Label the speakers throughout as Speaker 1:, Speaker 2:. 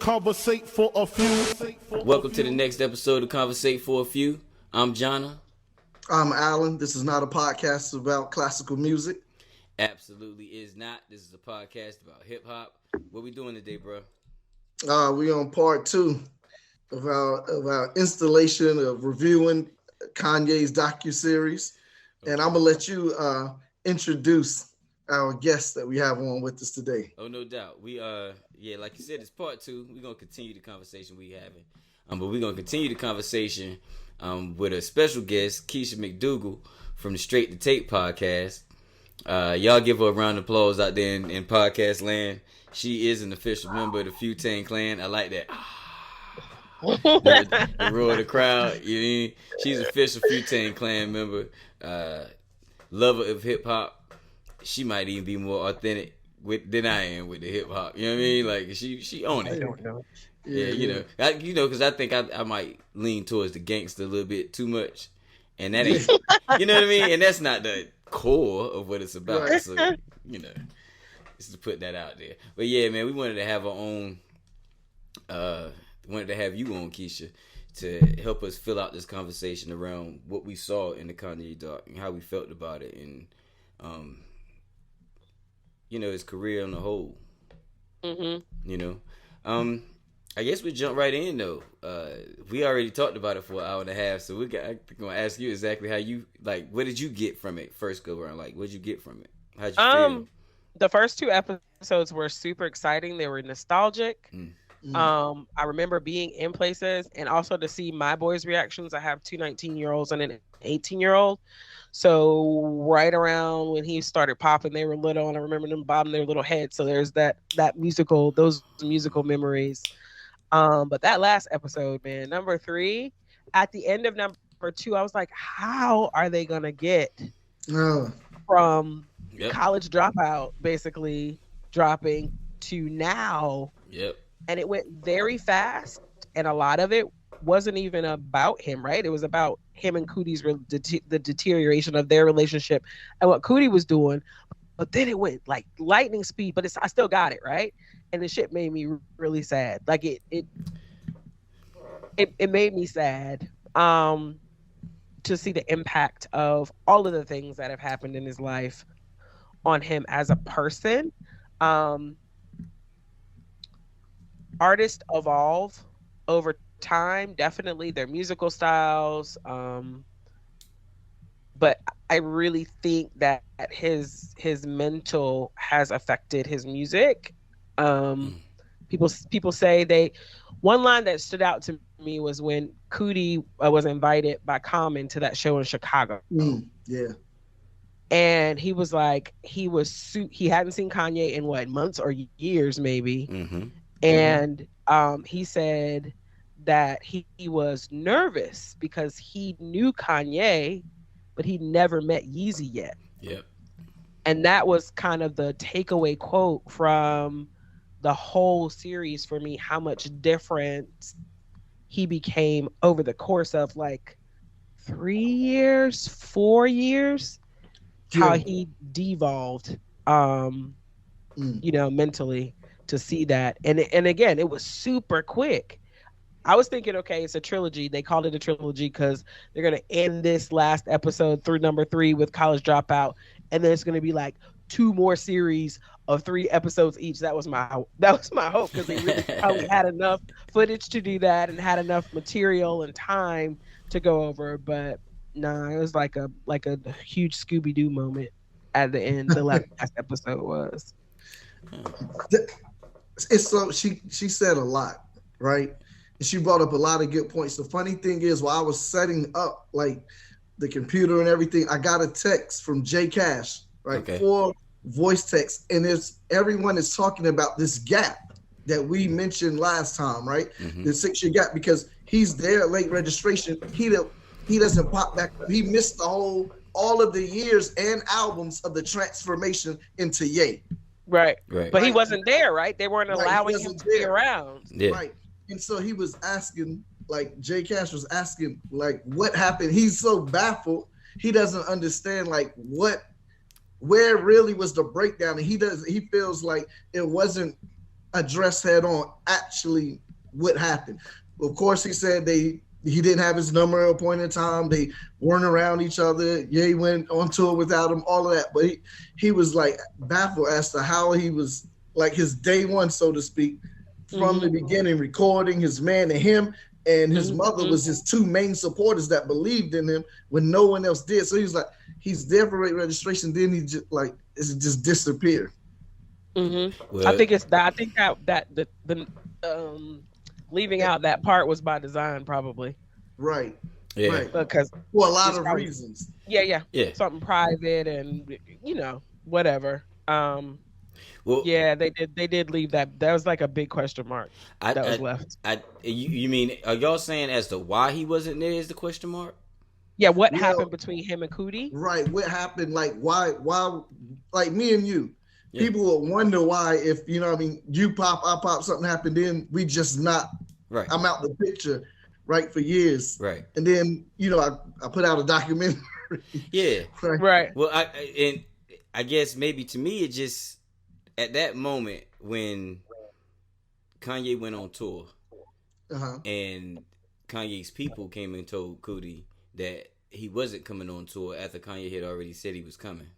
Speaker 1: Conversate for a few.
Speaker 2: Welcome to the next episode of Conversate for a Few. I'm Jonna.
Speaker 3: I'm Alan. This is not a podcast about classical music.
Speaker 2: Absolutely is not. This is a podcast about hip hop. What we doing today, bro?
Speaker 3: We on part 2 of our installation of reviewing Kanye's docuseries. Okay. And I'm gonna let you introduce our guest that we have on with us today.
Speaker 2: Oh, no doubt. We like you said, it's part 2. We're gonna continue the conversation we having. But we're gonna continue the conversation with a special guest, Keysha McDougal from the Straight to Tape podcast. Y'all give her a round of applause out there in podcast land. She is an official member of the Tang clan. I like that. the roar of the crowd. You know, she's an official Tang clan member. Lover of hip hop. She might even be more authentic than I am with the hip hop. You know what I mean? Like she own it.
Speaker 4: I don't know.
Speaker 2: Yeah, because I think I might lean towards the gangster a little bit too much, and that ain't, you know what I mean. And that's not the core of what it's about. Right. So just to put that out there. But yeah, man, we wanted to have our own. Wanted to have you on, Keysha, to help us fill out this conversation around what we saw in the Kanye doc and how we felt about it, and his career on the whole. Mm-hmm. I guess we jump right in though. We already talked about it for an hour and a half, so I'm gonna ask you exactly how you what did you get from it first go around? Like, what did you get from it? How'd you feel?
Speaker 4: The first 2 episodes were super exciting. They were nostalgic. I remember being in places, and also to see my boys' reactions. I have 2 19-year-olds and an 18-year-old. So right around when he started popping, they were little, and I remember them bobbing their little heads. So there's those musical memories. But that last episode, man, number 3, at the end of number 2, I was like, how are they gonna get from college dropout basically dropping to now?
Speaker 2: Yep.
Speaker 4: And it went very fast, and a lot of it wasn't even about him, right? It was about him and Cootie's the deterioration of their relationship and what Cootie was doing. But then it went like lightning speed, but I still got it, right? And the shit made me really sad. Like it made me sad to see the impact of all of the things that have happened in his life on him as a person. Artists evolve over time, definitely their musical styles. But I really think that his mental has affected his music. People say one line that stood out to me was when Cootie was invited by Common to that show in Chicago.
Speaker 3: Yeah.
Speaker 4: And he was like, he hadn't seen Kanye in months or years maybe.
Speaker 2: Mm-hmm.
Speaker 4: And he said that he was nervous because he knew Kanye, but he never met Yeezy yet.
Speaker 2: Yep.
Speaker 4: And that was kind of the takeaway quote from the whole series for me, how much different he became over the course of 3 years, 4 years, how he devolved, mentally, to see that. And again, it was super quick. I was thinking, okay, it's a trilogy. They called it a trilogy because they're going to end this last episode through number 3 with College Dropout. And then it's going to be 2 more series of 3 episodes each. That was my hope because they really probably had enough footage to do that and had enough material and time to go over. But no, it was like a huge Scooby-Doo moment at the end. The last episode was.
Speaker 3: It's so she said a lot, right? And she brought up a lot of good points. The funny thing is, while I was setting up the computer and everything, I got a text from Jay Cash, right? Okay. 4 voice texts, and everyone is talking about this gap that we mentioned last time, right? Mm-hmm. The 6-year gap, because he's there late registration. He doesn't pop back. He missed all of the years and albums of the transformation into Ye.
Speaker 4: Right. But he wasn't there, right? They weren't allowing him to be around.
Speaker 2: Yeah.
Speaker 3: Right. And so he was asking, Jay Cash was asking, what happened? He's so baffled. He doesn't understand, where really was the breakdown. And he feels like it wasn't address head on actually what happened. Of course, he said he didn't have his number at a point in time. They weren't around each other. Ye went on tour without him, all of that. But he was like baffled as to how he was like his day one, so to speak, from the beginning, recording his man and him. And his mother was his two main supporters that believed in him when no one else did. So he was like, he's there for registration. Then he just disappeared.
Speaker 4: Well, I think it's that. I think that the leaving out that part was by design, probably.
Speaker 3: Right.
Speaker 2: Yeah.
Speaker 3: Right.
Speaker 4: Because
Speaker 3: for a lot of reasons.
Speaker 4: Yeah.
Speaker 2: Something
Speaker 4: private and whatever. Well, yeah, they did leave that. That was like a big question mark that was left.
Speaker 2: You mean, are y'all saying as to why he wasn't there is the question mark?
Speaker 4: Yeah, what happened between him and Cootie?
Speaker 3: Right, what happened? Like why? Like me and you, people will wonder why if you pop, I pop, something happened, then we just not.
Speaker 2: Right.
Speaker 3: I'm out the picture, right, for years.
Speaker 2: Right.
Speaker 3: And then I put out a documentary.
Speaker 2: Yeah.
Speaker 4: Right.
Speaker 2: Well, I guess maybe to me it just. At that moment when Kanye went on tour and Kanye's people came and told Cootie that he wasn't coming on tour after Kanye had already said he was coming.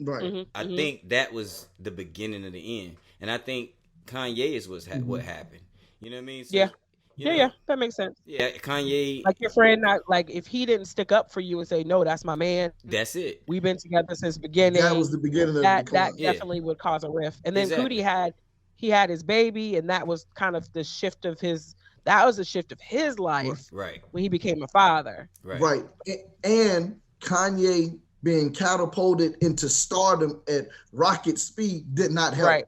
Speaker 3: Right.
Speaker 2: I think that was the beginning of the end. And I think Kanye is what happened. You know what I mean? So,
Speaker 4: yeah, that makes sense.
Speaker 2: Yeah, Kanye.
Speaker 4: Like your friend, if he didn't stick up for you and say, no, that's my man.
Speaker 2: That's it.
Speaker 4: We've been together since the beginning.
Speaker 3: That was the beginning of
Speaker 4: that definitely would cause a rift. And then Cootie had his baby, and that was kind of the shift of his life.
Speaker 2: Right.
Speaker 4: When he became a father.
Speaker 3: Right. And Kanye being catapulted into stardom at rocket speed did not help.
Speaker 4: Right.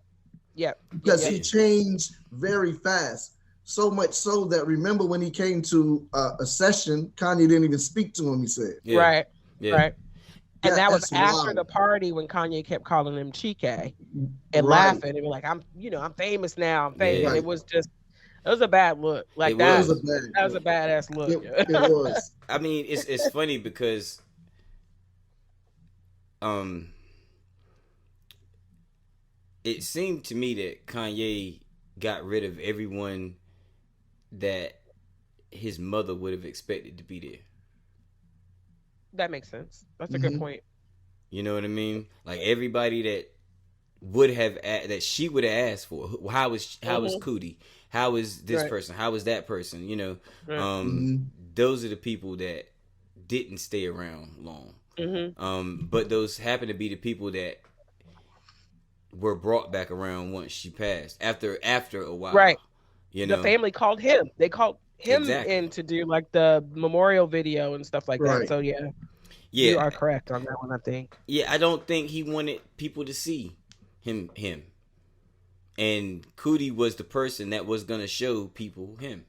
Speaker 4: Yeah.
Speaker 3: Because he changed very fast. So much so that remember when he came to a session, Kanye didn't even speak to him, he said.
Speaker 2: Yeah.
Speaker 4: Right.
Speaker 2: Yeah.
Speaker 4: Right. And that was after
Speaker 3: wild.
Speaker 4: the party when Kanye kept calling him Chike and laughing and be like, I'm famous now. I'm famous.
Speaker 2: Yeah.
Speaker 4: It was a bad look. Like that was a badass look.
Speaker 3: It was.
Speaker 2: I mean, it's funny because it seemed to me that Kanye got rid of everyone that his mother would have expected to be there.
Speaker 4: That makes sense. That's a good point.
Speaker 2: You know what I mean? Like everybody that would have that she would have asked for. How is Cootie? How is this person? How is that person? You know, those are the people that didn't stay around long. But those happen to be the people that were brought back around once she passed after a while. Right. You know,
Speaker 4: the family called him. They called him in to do like the memorial video and stuff like that. So yeah, you are correct on that one. I think.
Speaker 2: Yeah, I don't think he wanted people to see him, and Cootie was the person that was gonna show people him.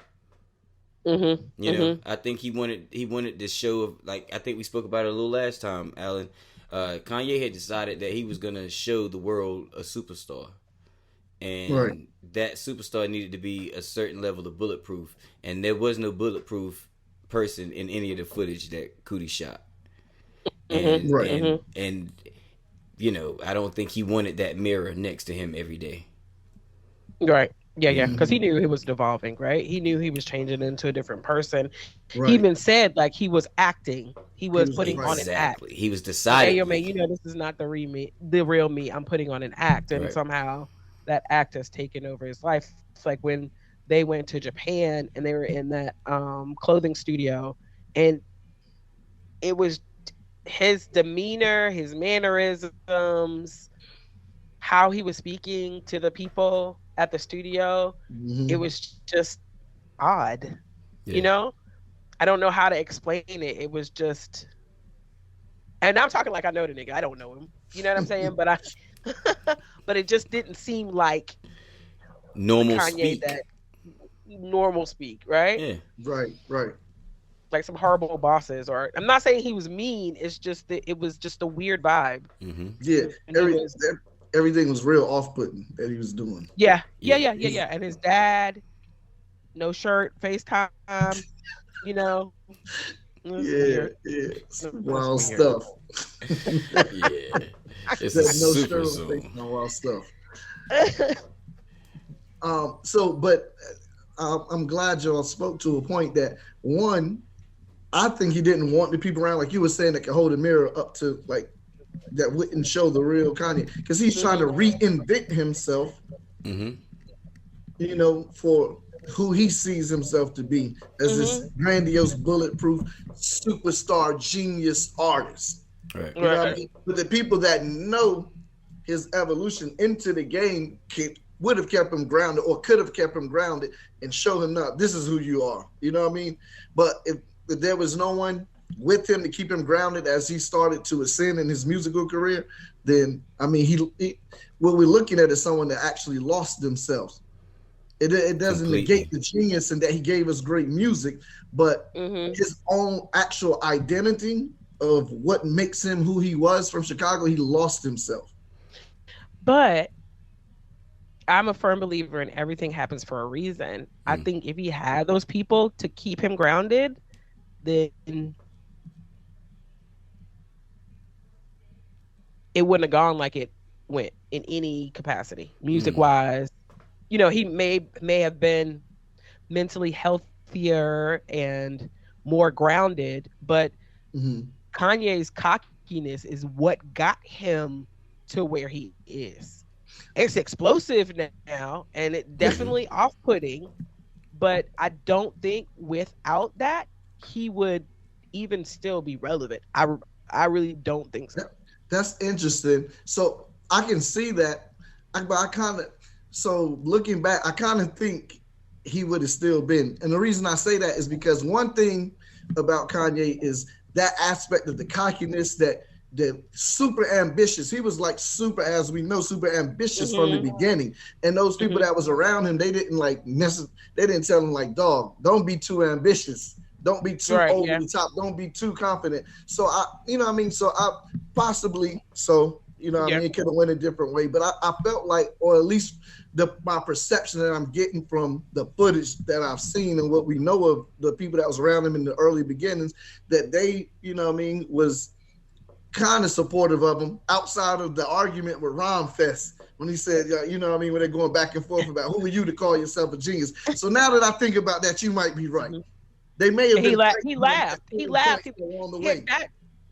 Speaker 2: You know, I think he wanted this show of, like, I think we spoke about it a little last time, Alan. Kanye had decided that he was gonna show the world a superstar, and that superstar needed to be a certain level of bulletproof, and there was no bulletproof person in any of the footage that Cootie shot. And and you know, I don't think he wanted that mirror next to him every day.
Speaker 4: Right. Yeah, because he knew he was devolving, right? He knew he was changing into a different person. He even said, like, he was acting. He was putting on an act.
Speaker 2: He was deciding.
Speaker 4: Hey, yo, man, you know, this is not the real me. I'm putting on an act. And somehow that act has taken over his life. It's like when they went to Japan and they were in that clothing studio, and it was his demeanor, his mannerisms, how he was speaking to the people at the studio, it was just odd. You know, I don't know how to explain it. It was just, and I'm talking like I know the nigga. I don't know him. You know what I'm saying? But but it just didn't seem like
Speaker 2: normal
Speaker 4: Kanye
Speaker 2: speak.
Speaker 4: That normal speak, right?
Speaker 2: Yeah.
Speaker 3: Right.
Speaker 4: Like some horrible bosses, or I'm not saying he was mean. It's just that it was just a weird vibe.
Speaker 3: Yeah. Everything was real off-putting that he was doing.
Speaker 4: Yeah. And his dad, no shirt, FaceTime, you know.
Speaker 3: Wild stuff.
Speaker 2: It's a super zone.
Speaker 3: Wild stuff. But I'm glad y'all spoke to a point that one, I think he didn't want the people around, like you were saying, that could hold a mirror up to, like, that wouldn't show the real Kanye, because he's trying to reinvent himself, you know, for who he sees himself to be as this grandiose, bulletproof, superstar, genius artist.
Speaker 2: Right.
Speaker 3: You know what I mean? But the people that know his evolution into the game would have kept him grounded, or could have kept him grounded and show him, no, this is who you are. You know what I mean? But if there was no one with him to keep him grounded as he started to ascend in his musical career, then, I mean, he what we're looking at is someone that actually lost themselves. It doesn't negate the genius and that he gave us great music, but his own actual identity of what makes him who he was from Chicago, he lost himself.
Speaker 4: But I'm a firm believer in everything happens for a reason. I think if he had those people to keep him grounded, then it wouldn't have gone like it went in any capacity, music wise. You know, he may have been mentally healthier and more grounded, but Kanye's cockiness is what got him to where he is. It's explosive now, and it definitely off-putting, but I don't think without that he would even still be relevant. I really don't think so.
Speaker 3: That's interesting. So I can see that, but I kind of, so looking back, I kind of think he would have still been. And the reason I say that is because one thing about Kanye is that aspect of the cockiness, that super ambitious. He was like super, as we know, super ambitious from the beginning. And those people that was around him, they didn't like they didn't tell him like, dog, don't be too ambitious. Don't be too over the top. Don't be too confident. So I, you know what I mean? So I possibly, so, you know what I mean? It could have went a different way, but I felt like, or at least my perception that I'm getting from the footage that I've seen and what we know of the people that was around him in the early beginnings, that they, you know what I mean, was kind of supportive of him outside of the argument with Ron Fest when he said, you know what I mean, when they're going back and forth about who are you to call yourself a genius. So now that I think about that, you might be right. They may have been.
Speaker 4: He laughed. Along the way.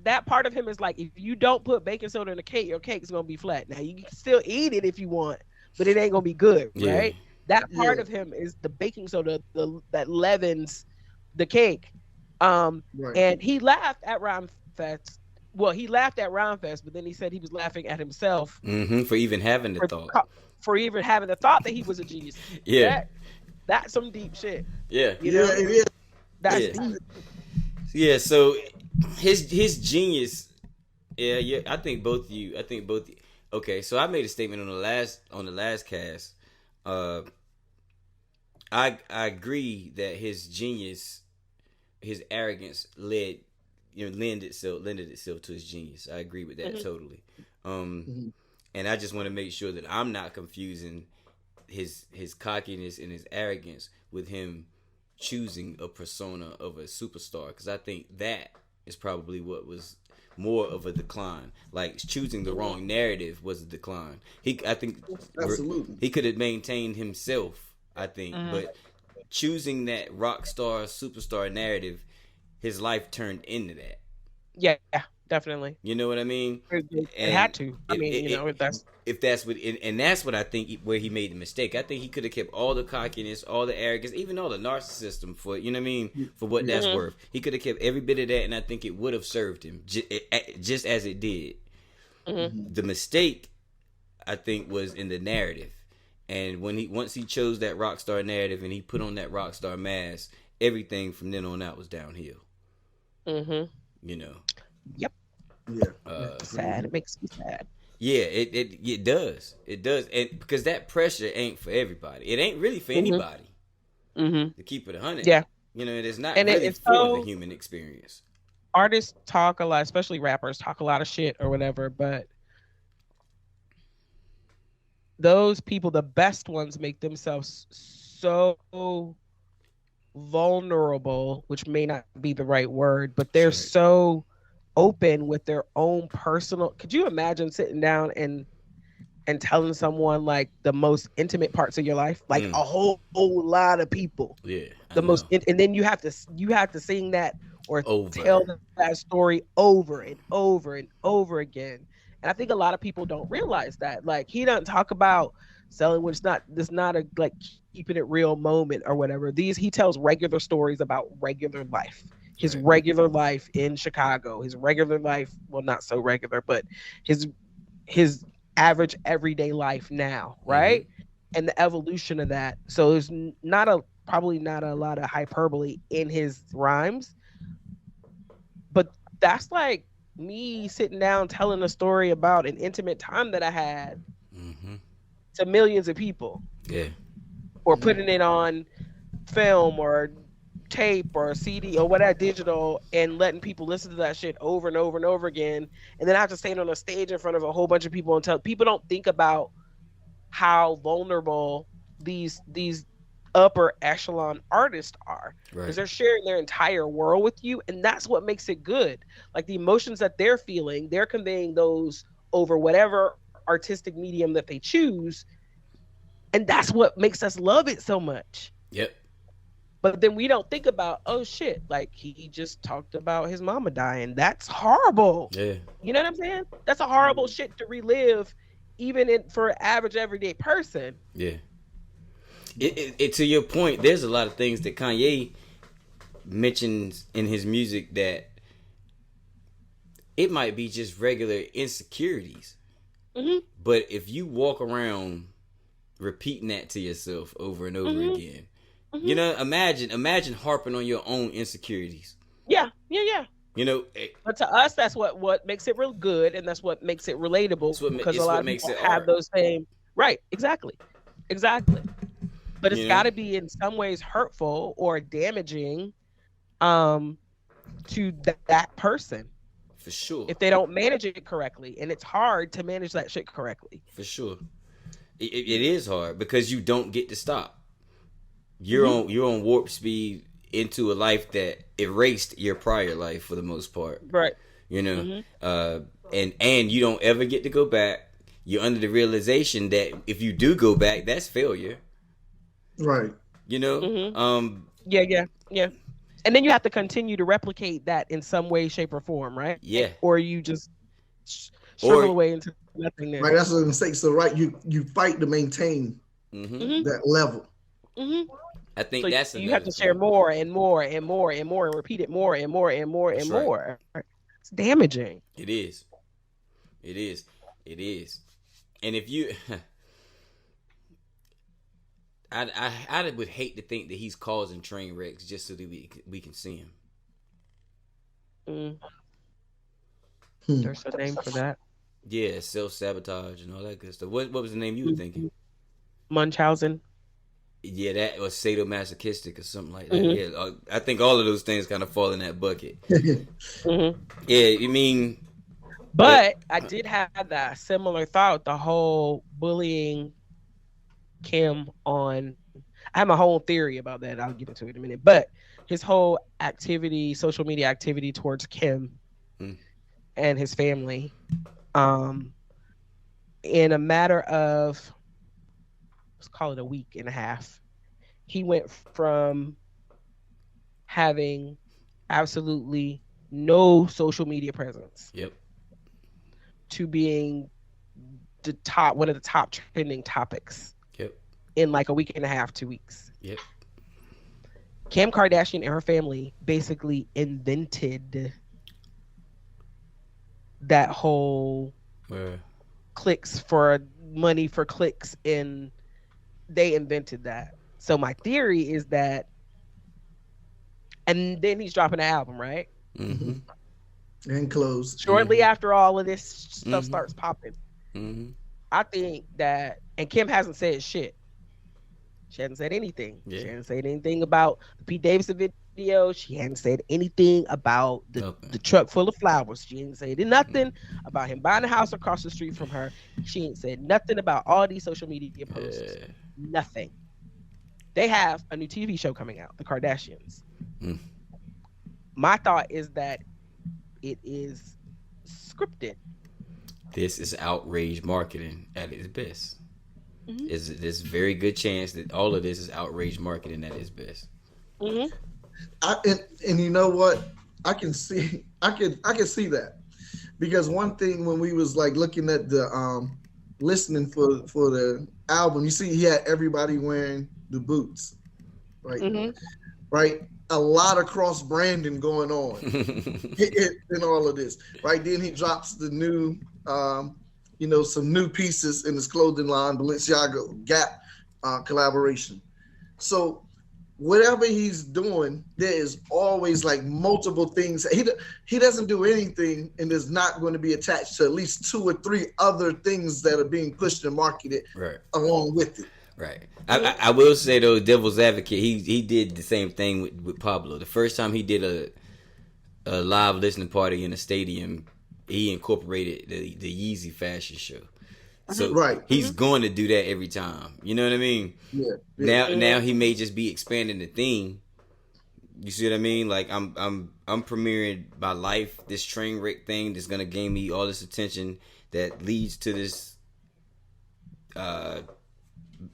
Speaker 4: That part of him is like, if you don't put baking soda in a cake, your cake's gonna be flat. Now you can still eat it if you want, but it ain't gonna be good, right? That part of him is the baking soda that leavens the cake. And he laughed at Ron Fest. Well, he laughed at Ron Fest, but then he said he was laughing at himself
Speaker 2: for even having the thought.
Speaker 4: For even having the thought that he was a genius. That's some deep shit.
Speaker 3: You know? It is.
Speaker 4: That's
Speaker 2: deep. So his genius. I think both you. Okay, so I made a statement on the last cast. I agree that his genius, his arrogance lended itself to his genius. I agree with that totally. And I just want to make sure that I'm not confusing his cockiness and his arrogance with him choosing a persona of a superstar, because I think that is probably what was more of a decline. Like choosing the wrong narrative was a decline. I think absolutely he could have maintained himself, I think, but choosing that rock star superstar narrative, his life turned into that.
Speaker 4: Yeah, definitely.
Speaker 2: You know what I mean?
Speaker 4: It had to.
Speaker 2: That's what I think where he made the mistake. I think he could have kept all the cockiness, all the arrogance, even all the narcissism for, you know what I mean, for what that's worth. He could have kept every bit of that, and I think it would have served him just as it did. The mistake, I think, was in the narrative. And once he chose that rock star narrative and he put on that rock star mask, everything from then on out was downhill. You know.
Speaker 4: Yep. Sad. It makes me sad.
Speaker 2: Yeah, it does. It does. And because that pressure ain't for everybody. It ain't really for anybody. To keep it 100.
Speaker 4: Yeah.
Speaker 2: You know, it is not really for the human experience.
Speaker 4: Artists talk a lot, especially rappers talk a lot of shit or whatever, but those people, the best ones, make themselves so vulnerable, which may not be the right word, but they're so open with their own personal. Could you imagine sitting down and and telling someone like the most intimate parts of your life, like a whole lot of people.
Speaker 2: Yeah.
Speaker 4: And then you have to sing that or
Speaker 2: Over.
Speaker 4: tell that story over and over and over again. And I think a lot of people don't realize that. Like, he doesn't talk about selling when it's not a like keeping it real moment or whatever. He tells regular stories about regular life. His regular life in Chicago, his regular life, well, not so regular, but his average everyday life now, right? And the evolution of that. So there's probably not a lot of hyperbole in his rhymes, but that's like me sitting down telling a story about an intimate time that I had to millions of people.
Speaker 2: Yeah.
Speaker 4: Or putting it on film or tape or CD or whatever, digital, and letting people listen to that shit over and over and over again. And then I have to stand on a stage in front of a whole bunch of people and tell people. Don't think about how vulnerable these upper echelon artists are, because they're sharing their entire world with you, and that's what makes it good. Like, the emotions that they're feeling, they're conveying those over whatever artistic medium that they choose, and that's what makes us love it so much.
Speaker 2: Yep.
Speaker 4: But then we don't think about, oh shit, like, he just talked about his mama dying. That's horrible.
Speaker 2: Yeah.
Speaker 4: You know what I'm saying? That's a horrible shit to relive, even for an average everyday person.
Speaker 2: Yeah. It to your point, there's a lot of things that Kanye mentions in his music that it might be just regular insecurities. But if you walk around repeating that to yourself over and over again, you know, imagine harping on your own insecurities.
Speaker 4: Yeah.
Speaker 2: You know,
Speaker 4: but to us, that's what makes it real good, and that's what makes it relatable, because a lot of people have those same. Right, exactly. But it's got to be in some ways hurtful or damaging to that person.
Speaker 2: For sure.
Speaker 4: If they don't manage it correctly. And it's hard to manage that shit correctly.
Speaker 2: For sure. It is hard, because you don't get to stop. You're on warp speed into a life that erased your prior life for the most part.
Speaker 4: Right.
Speaker 2: You know? And you don't ever get to go back. You're under the realization that if you do go back, that's failure.
Speaker 3: Right.
Speaker 2: You know?
Speaker 4: Yeah. And then you have to continue to replicate that in some way, shape, or form, right?
Speaker 2: Yeah.
Speaker 4: Or you just struggle away into nothingness.
Speaker 3: Right, that's what I'm saying. So, right, you fight to maintain that level.
Speaker 2: I think
Speaker 4: so
Speaker 2: that's
Speaker 4: you have to share more and more and more and more and repeat it more and more and more and more. It's damaging.
Speaker 2: It is. And if you I would hate to think that he's causing train wrecks just so that we can see him.
Speaker 4: There's a name for that.
Speaker 2: Yeah, self-sabotage and all that good stuff. What was the name you were thinking?
Speaker 4: Munchausen.
Speaker 2: Yeah, that was sadomasochistic or something like that. Yeah, I think all of those things kind of fall in that bucket. Yeah, you mean...
Speaker 4: But I did have that similar thought, the whole bullying Kim on... I have my whole theory about that. I'll get into it in a minute. But his whole activity, social media activity towards Kim and his family, in a matter of, let's call it a week and a half, he went from having absolutely no social media presence to being one of the top trending topics in like a week and a half, 2 weeks. Kim Kardashian and her family basically invented that whole clicks for money for clicks, and they invented that. So my theory is that, and then he's dropping an album, right?
Speaker 3: And close.
Speaker 4: Shortly after all of this stuff starts popping. I think that, and Kim hasn't said shit. She hasn't said anything. She hasn't said anything about the Pete Davidson video. She hadn't said anything about the truck full of flowers. She ain't said nothing about him buying a house across the street from her. She ain't said nothing about all these social media posts. Nothing. They have a new TV show coming out, The Kardashians. My thought is that it is scripted.
Speaker 2: This is outrage marketing at its best.
Speaker 4: Mm-hmm.
Speaker 2: There's a very good chance that all of this is outrage marketing at its best.
Speaker 4: Mm-hmm.
Speaker 3: And you know what? I can see that, because one thing when we was like looking at the listening for the album, you see he had everybody wearing the boots, right?
Speaker 4: Mm-hmm.
Speaker 3: Right. A lot of cross branding going on in all of this, right? Then he drops the new, some new pieces in his clothing line, Balenciaga Gap collaboration. So whatever he's doing, there is always like multiple things. He doesn't do anything and is not going to be attached to at least 2 or 3 other things that are being pushed and marketed along with it.
Speaker 2: Right. I will say though, devil's advocate, he did the same thing with Pablo. The first time he did a live listening party in a stadium, he incorporated the Yeezy fashion show. So he's going to do that every time. You know what I mean?
Speaker 3: Yeah.
Speaker 2: Now he may just be expanding the theme. You see what I mean? Like I'm premiering my life, this train wreck thing that's gonna gain me all this attention that leads to this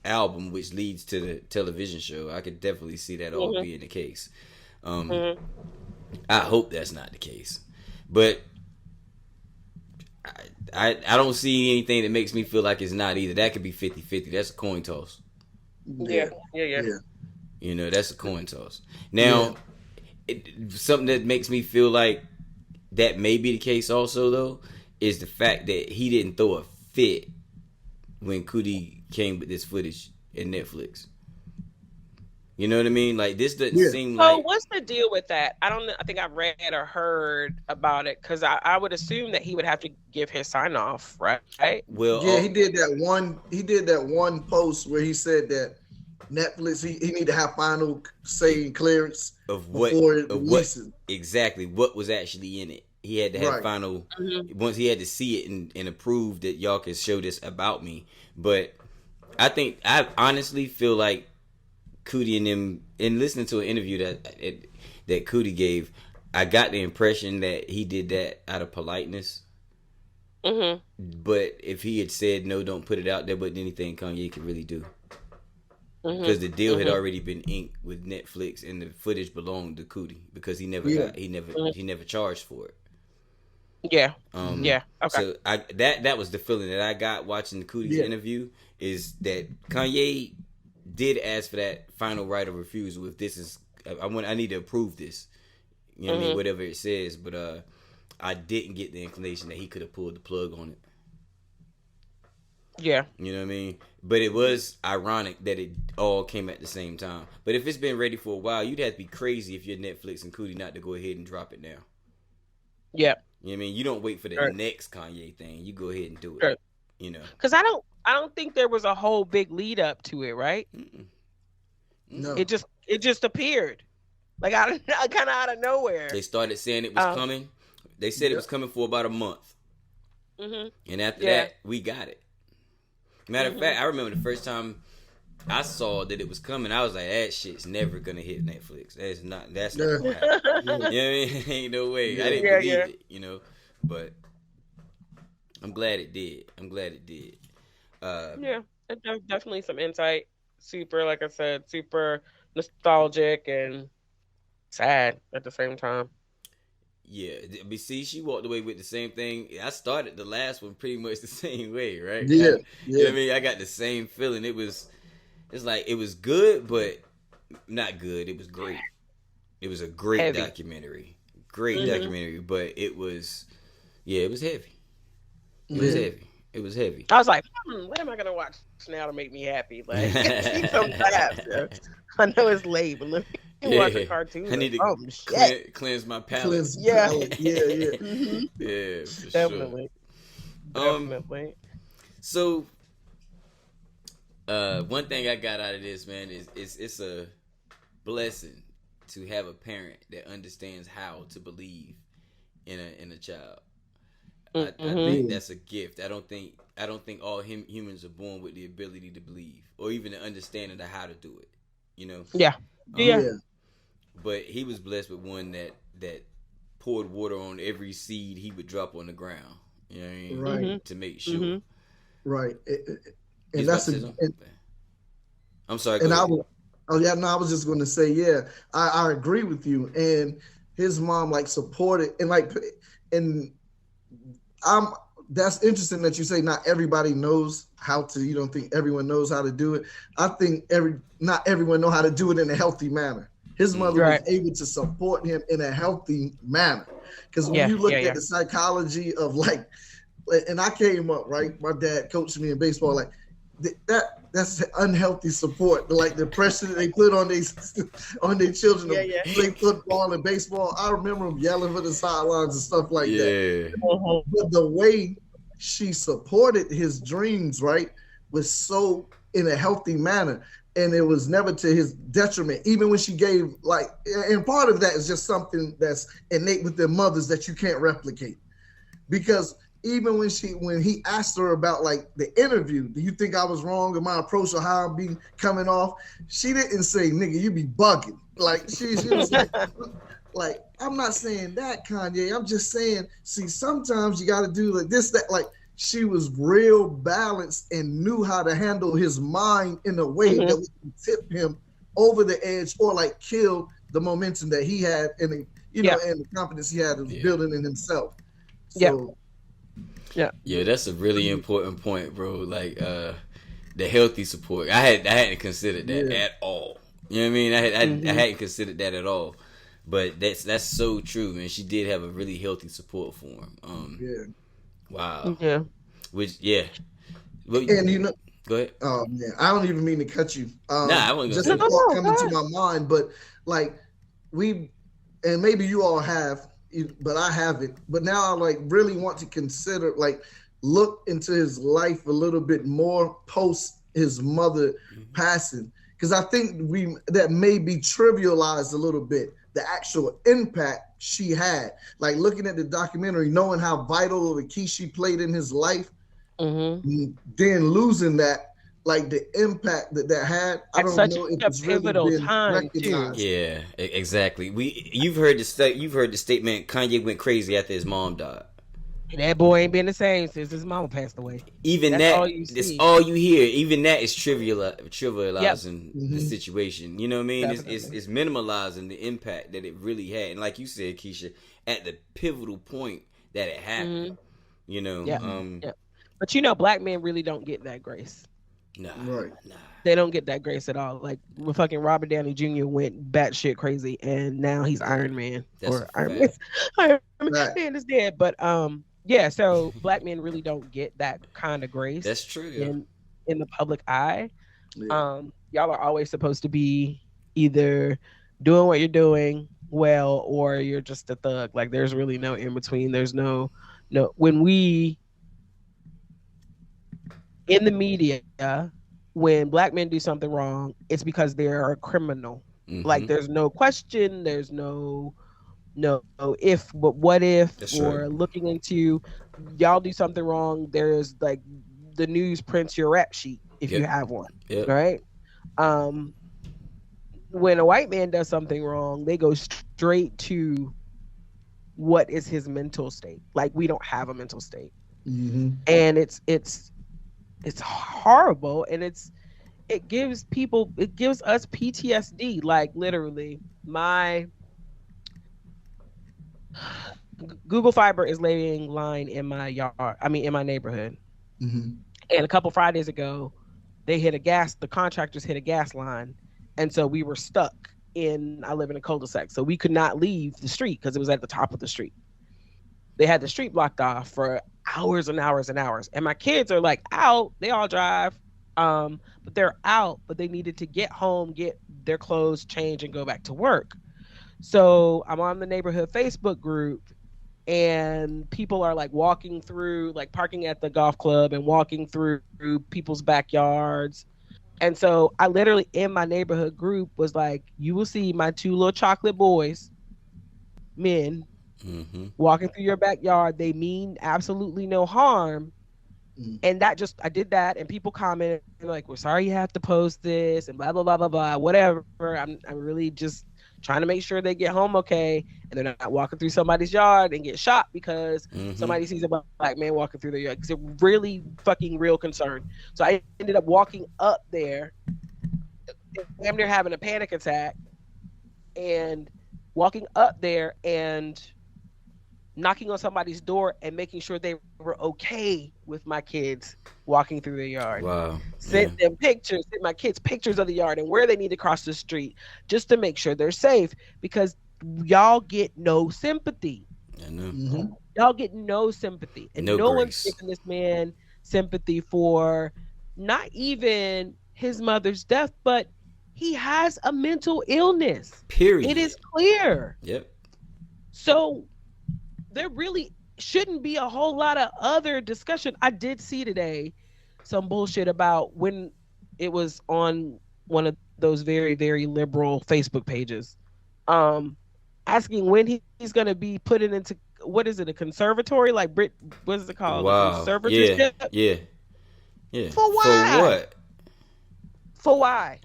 Speaker 2: album, which leads to the television show. I could definitely see that all being the case. I hope that's not the case, but I don't see anything that makes me feel like it's not either. That could be 50-50. That's a coin toss.
Speaker 4: Yeah.
Speaker 2: You know, that's a coin toss. Now, something that makes me feel like that may be the case also, though, is the fact that he didn't throw a fit when Cootie came with this footage in Netflix. You know what I mean? Like, this doesn't seem like...
Speaker 4: So what's the deal with that? I don't know. I think I read or heard about it, because I would assume that he would have to give his sign off, right?
Speaker 2: Well,
Speaker 3: he did that one post where he said that Netflix, he need to have final say and clearance
Speaker 2: of what exactly what was actually in it. He had to have final once he had to see it and approve that y'all can show this about me. But I honestly feel like Cootie and them, in listening to an interview that Cootie gave, I got the impression that he did that out of politeness. But if he had said no, don't put it out there, but anything Kanye could really do. Because the deal had already been inked with Netflix, and the footage belonged to Cootie because he never charged for it.
Speaker 4: Yeah. Okay.
Speaker 2: So that was the feeling that I got watching the Cootie's interview, is that Kanye did ask for that final right of refusal. If this is, I need to approve this. You know what I mean? Whatever it says, but I didn't get the inclination that he could have pulled the plug on it.
Speaker 4: Yeah.
Speaker 2: You know what I mean? But it was ironic that it all came at the same time. But if it's been ready for a while, you'd have to be crazy if you're Netflix and Cootie not to go ahead and drop it now.
Speaker 4: Yeah.
Speaker 2: You know what I mean? You don't wait for the next Kanye thing. You go ahead and do it. You know?
Speaker 4: Because I don't think there was a whole big lead up to it, right?
Speaker 3: No.
Speaker 4: It just appeared. Like kind of out of nowhere.
Speaker 2: They started saying it was coming. They said it was coming for about a month. And after that, we got it. Matter of fact, I remember the first time I saw that it was coming, I was like, that shit's never gonna hit Netflix. That's not gonna happen. You know what I mean? Ain't no way. I didn't believe it, you know. But I'm glad it did.
Speaker 4: Definitely some insight. Super, like I said, super nostalgic and sad at the same time.
Speaker 2: Yeah, but see, she walked away with the same thing. I started the last one pretty much the same way, right?
Speaker 3: Yeah.
Speaker 2: You know what I mean? I got the same feeling. It's like it was good, but not good. It was great. It was a great documentary. Great documentary, but it was heavy. It was heavy.
Speaker 4: I was like, what am I gonna watch now to make me happy? Like, sometimes I know it's late, but let me watch a cartoon.
Speaker 2: I need to cleanse my palate.
Speaker 3: Yeah.
Speaker 2: Yeah, for
Speaker 4: Definitely.
Speaker 2: sure.
Speaker 4: Definitely.
Speaker 2: So, one thing I got out of this, man, is it's a blessing to have a parent that understands how to believe in a child. I think that's a gift. I don't think all humans are born with the ability to believe or even the understanding of how to do it. You know?
Speaker 4: Yeah.
Speaker 2: But he was blessed with one that poured water on every seed he would drop on the ground. You know what I mean?
Speaker 3: Right.
Speaker 2: To make sure.
Speaker 3: Right.
Speaker 2: He's
Speaker 3: And that's
Speaker 2: about to say something? I'm sorry.
Speaker 3: and
Speaker 2: Go
Speaker 3: I
Speaker 2: ahead.
Speaker 3: was, oh yeah, no, I was just going to say, yeah, I agree with you. And his mom like supported and like, and I'm. That's interesting that you say not everybody knows how to. You don't think everyone knows how to do it. I think not everyone know how to do it in a healthy manner. His mother was able to support him in a healthy manner. Because when you look at the psychology of like, and I came up right, my dad coached me in baseball. Like that's unhealthy support. Like the pressure that they put on their children to play football and baseball. I remember them yelling for the sidelines and stuff like that. But the way she supported his dreams, right, was so in a healthy manner. And it was never to his detriment, even when she gave like, and part of that is just something that's innate with their mothers that you can't replicate. Because even when he asked her about like the interview, do you think I was wrong in my approach or how I'm be coming off? She didn't say, nigga, you be bugging. Like she was like, I'm not saying that, Kanye. I'm just saying, see, sometimes you got to do like this, that. Like she was real balanced and knew how to handle his mind in a way that would tip him over the edge or like kill the momentum that he had and and the confidence he had of building in himself. So.
Speaker 2: Yeah, that's a really important point, bro. Like the healthy support. I hadn't considered that at all. You know what I mean? I hadn't considered that at all. But that's so true, man. She did have a really healthy support for him. Wow. Yeah. Which Well,
Speaker 3: and
Speaker 2: go ahead.
Speaker 3: Oh man, I don't even mean to cut you.
Speaker 2: I wasn't
Speaker 3: just
Speaker 2: gonna
Speaker 3: a thought coming to my mind, but like and maybe you all have, but I haven't. But now I like really want to consider look into his life a little bit more post his mother passing, because I think that may be trivialized a little bit, the actual impact she had. Like looking at the documentary, knowing how vital of a key she played in his life, then losing that, like the impact that had. I don't know if it's really been recognized.
Speaker 2: Yeah, exactly. You've heard the statement. Kanye went crazy after his mom died.
Speaker 4: That boy ain't been the same since his mama passed away.
Speaker 2: Even that's all you hear. Even that is trivializing the situation. You know what I mean? It's minimalizing the impact that it really had. And like you said, Keysha, at the pivotal point that it happened. You know.
Speaker 4: But black men really don't get that grace.
Speaker 2: Nah.
Speaker 4: They don't get that grace at all. Like fucking Robert Downey Jr. went batshit crazy, and now he's Iron Man. Iron Man is dead. But so black men really don't get that kind of grace.
Speaker 2: That's true.
Speaker 4: In the public eye. Y'all are always supposed to be either doing what you're doing well, or you're just a thug. Like there's really no in between. There's no when we in the media, when black men do something wrong, it's because they're a criminal. Like there's no question, there's no if, but what if. That's or right. Looking into y'all do something wrong, there's like the news prints your rap sheet if you have one. Right? When a white man does something wrong, they go straight to what is his mental state. Like we don't have a mental state. And it's horrible, and it gives us PTSD. Like literally, my Google Fiber is laying line in my yard. I mean, in my neighborhood. And a couple Fridays ago, the contractors hit a gas line, and so we were stuck I live in a cul-de-sac, so we could not leave the street because it was at the top of the street. They had the street blocked off for hours and hours and hours. And my kids are like out. They all drive. But they're out. But they needed to get home, get their clothes changed, and go back to work. So I'm on the neighborhood Facebook group. And people are like walking through, like parking at the golf club and walking through people's backyards. And so I literally in my neighborhood group was like, you will see my two little chocolate boys, men, walking through your backyard. They mean absolutely no harm, And I did that, and people commented like, "We're sorry you have to post this," and blah blah blah blah blah, whatever. I'm really just trying to make sure they get home okay, and they're not walking through somebody's yard and get shot because somebody sees a black man walking through their yard. Because it's really fucking real concern. So I ended up walking up there, damn near having a panic attack, and walking up there and knocking on somebody's door and making sure they were okay with my kids walking through their yard.
Speaker 2: Wow.
Speaker 4: Sent them pictures, sent my kids pictures of the yard and where they need to cross the street just to make sure they're safe, because y'all get no sympathy.
Speaker 2: I know.
Speaker 4: Y'all get no sympathy. And no one's giving this man sympathy for not even his mother's death, but he has a mental illness.
Speaker 2: Period.
Speaker 4: It is clear.
Speaker 2: Yep.
Speaker 4: So there really shouldn't be a whole lot of other discussion. I did see today some bullshit about when it was on one of those very, very liberal Facebook pages, asking when he's going to be put into, what is it, a conservatory? Like what is it called?
Speaker 2: Wow.
Speaker 4: Conservatorship?
Speaker 2: Yeah.
Speaker 4: For why? For why?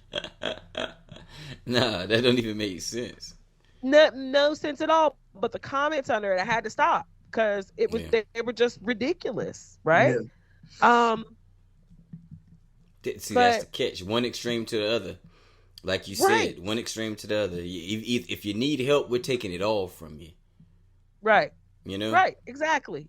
Speaker 2: Nah, that don't even make sense.
Speaker 4: No sense at all. But the comments under it, I had to stop because it was they were just ridiculous, right?
Speaker 2: See, that's the catch. One extreme to the other. Like you said, one extreme to the other. If you need help, we're taking it all from you.
Speaker 4: Right.
Speaker 2: You know?
Speaker 4: Right. Exactly.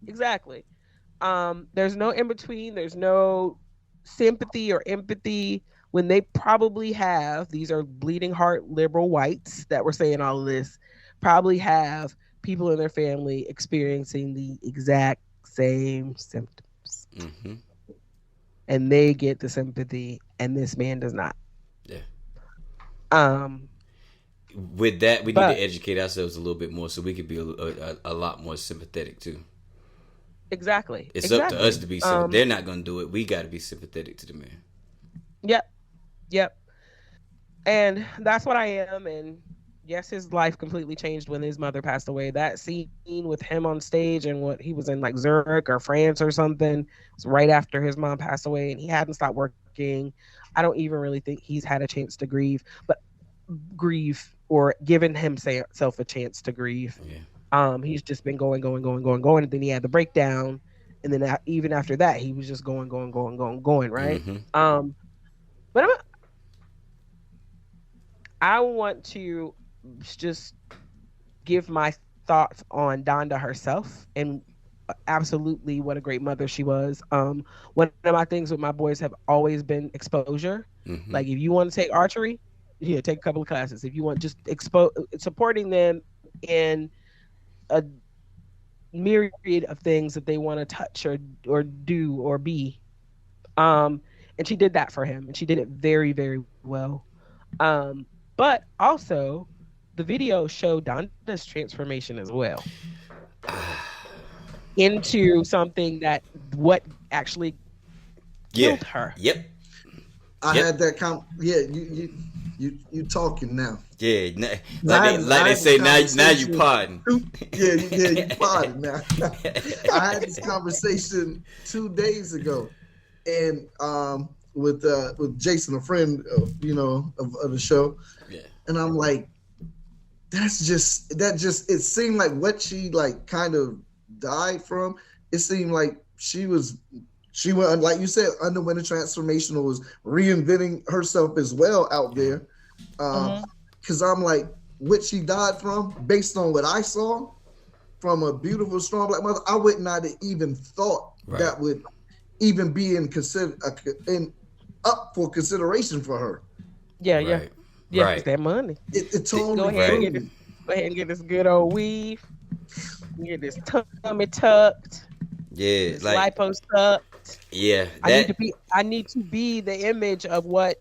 Speaker 4: There's no in between. There's no sympathy or empathy when they probably have, these are bleeding heart liberal whites that were saying all of this, probably have people in their family experiencing the exact same symptoms. And they get the sympathy and this man does not.
Speaker 2: With that, we need to educate ourselves a little bit more so we could be a lot more sympathetic too.
Speaker 4: Exactly.
Speaker 2: It's up to us to be sympathetic. They're not going to do it. We got to be sympathetic to the man.
Speaker 4: Yep. And that's what I am. And yes, his life completely changed when his mother passed away. That scene with him on stage and what he was in, like Zurich or France or something, was right after his mom passed away, and he hadn't stopped working. I don't even really think he's had a chance to grieve or given himself a chance to grieve. He's just been going, and then he had the breakdown, and then even after that, he was just going, right? But I want to just give my thoughts on Donda herself and absolutely what a great mother she was. One of my things with my boys have always been exposure. Like if you want to take archery, take a couple of classes. If you want just supporting them in a myriad of things that they want to touch or do or be. And she did that for him, and she did it very, very well. But also, the video showed Donda's transformation as well into something that what actually killed her.
Speaker 3: I had that you talking now.
Speaker 2: Like they say, now you podding.
Speaker 3: You podding now. I had this conversation 2 days ago, and with Jason, a friend, of the show, and I'm like, it seemed like what she like kind of died from. It seemed like she went, like you said, underwent a transformation or was reinventing herself as well out there. Because I'm like, what she died from, based on what I saw from a beautiful, strong black mother, I would not have even thought that would even be up for consideration for her.
Speaker 4: It's that money.
Speaker 3: It totally
Speaker 4: go ahead and get this good old weave. Get this tummy tucked. This lipo tucked. I need to be the image of what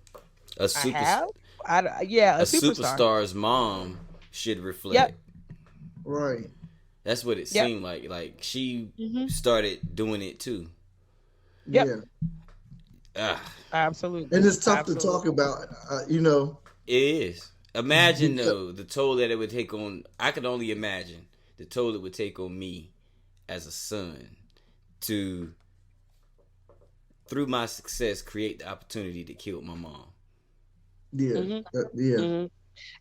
Speaker 2: a superstar.
Speaker 4: I have. A
Speaker 2: superstar's mom should reflect.
Speaker 3: Right.
Speaker 2: That's what it seemed like. Like she started doing it too.
Speaker 4: Absolutely.
Speaker 3: And it's tough to talk about,
Speaker 2: It is. Imagine though the toll that it would take on. I could only imagine the toll it would take on me as a son to through my success, create the opportunity to kill my mom.
Speaker 3: Yeah,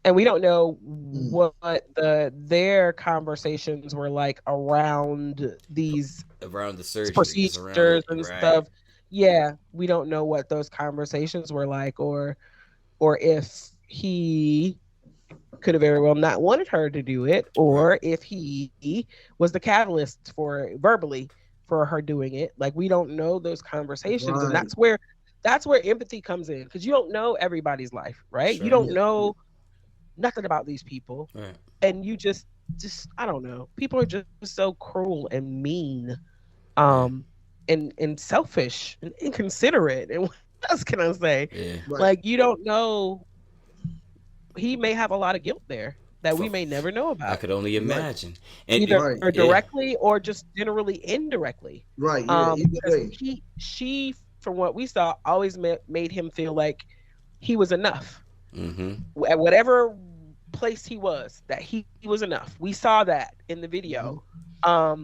Speaker 4: and we don't know what their conversations were like around these
Speaker 2: the surgery,
Speaker 4: procedures and stuff. Yeah, we don't know what those conversations were like, or if he could have very well not wanted her to do it, or if he was the catalyst for verbally for her doing it. Like, we don't know those conversations, and that's where empathy comes in, because you don't know everybody's life, right? Sure. You don't know nothing about these people, and you just I don't know. People are just so cruel and mean, and selfish and inconsiderate. And what else can I say?
Speaker 2: Yeah.
Speaker 4: Like, you don't know. He may have a lot of guilt there that we may never know about.
Speaker 2: I could only imagine.
Speaker 4: And either directly or just generally indirectly.
Speaker 3: Right. Yeah.
Speaker 4: She, from what we saw, always made him feel like he was enough. At whatever place he was, that he was enough. We saw that in the video. But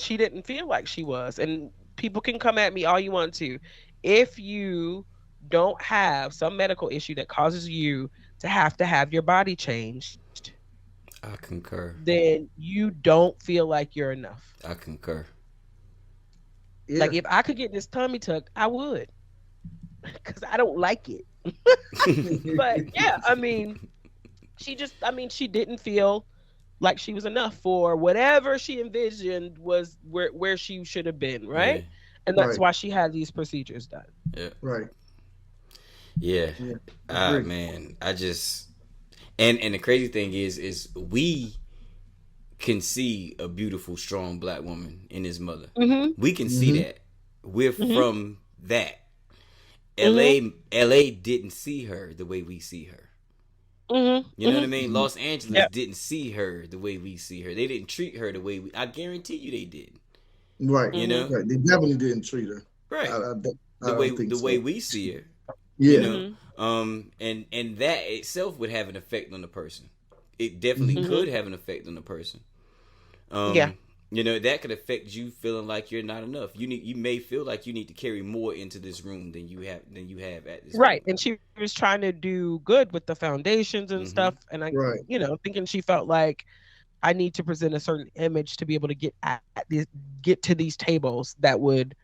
Speaker 4: she didn't feel like she was. And people can come at me all you want to. If you don't have some medical issue that causes you to have your body changed,
Speaker 2: I concur.
Speaker 4: Then you don't feel like you're enough.
Speaker 2: I concur.
Speaker 4: Yeah. Like, if I could get this tummy tuck, I would, because I don't like it. But yeah, I mean, she didn't feel like she was enough for whatever she envisioned was where she should have been, right? Yeah. And that's why she had these procedures done.
Speaker 2: Yeah.
Speaker 3: Right.
Speaker 2: Yeah. Man, I just and the crazy thing is we can see a beautiful, strong black woman in his mother. We can see that. We're from that. LA didn't see her the way we see her. You know what I mean? Los Angeles didn't see her the way we see her. They didn't treat her the way I guarantee you they did.
Speaker 3: Right.
Speaker 2: You know?
Speaker 3: Right. They definitely didn't treat her.
Speaker 2: Right. The way we see her.
Speaker 3: Yeah.
Speaker 2: You know? And that itself would have an effect on the person. It definitely could have an effect on the person. You know, that could affect you feeling like you're not enough. You may feel like you need to carry more into this room than you have at this
Speaker 4: right. And she was trying to do good with the foundations and stuff, and thinking she felt like, I need to present a certain image to be able to get to these tables that would,